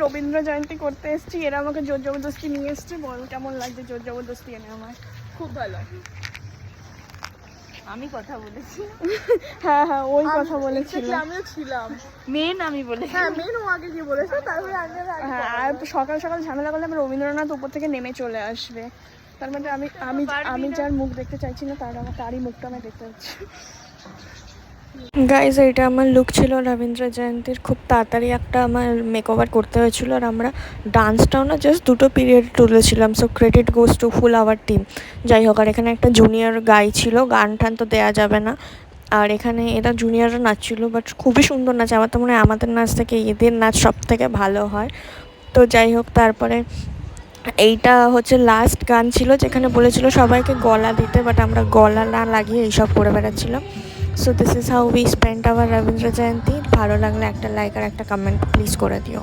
রবীন্দ্র জয়ন্তী করতে এসেছি, এরা আমাকে জোর জবরদস্তি নিয়ে এসছে। বল কেমন লাগছে জোর জবরদস্তি এনে আমার? খুব ভালো। আমি কথা বলেছি। হ্যাঁ হ্যাঁ ওই কথা বলেছিল। আমিও ছিলাম মেন, আমি বলেছি। হ্যাঁ মেন ও আগে কি বলেছে, তারপরে হ্যাঁ আর সকাল সকাল ঝামেলা করলে আমি রবীন্দ্রনাথ উপর থেকে নেমে চলে আসবে। তার মানে আমি আমি আমি যার মুখ দেখতে চাইছি না তারই মুখটা আমি দেখতে পাচ্ছি। গাইজ এটা আমার লুক ছিল রবীন্দ্র জয়ন্তীর। খুব তাড়াতাড়ি একটা আমার মেকওভার করতে হয়েছিল, আর আমরা ডান্সটাও না জাস্ট 2টো পিরিয়ড তুলেছিলাম। So credit goes to full our team. যাই হোক, আর এখানে একটা জুনিয়র গাই ছিল, গান টান তো দেওয়া যাবে না। আর এখানে এরা জুনিয়ররা নাচছিল, বাট খুবই সুন্দর নাচ। আমার তো মনে হয় আমাদের নাচ থেকে এদের নাচ সব থেকে ভালো হয়। তো যাই হোক, তারপরে এইটা হচ্ছে লাস্ট গান ছিল, যেখানে বলেছিল সবাইকে গলা দিতে, বাট আমরা গলা না লাগিয়ে এইসব করে বেড়াচ্ছিলাম। So this is how we spend our Rabindra Jayanti. ভালো লাগলে একটা লাইক আর একটা কমেন্ট প্লিজ করে দিও।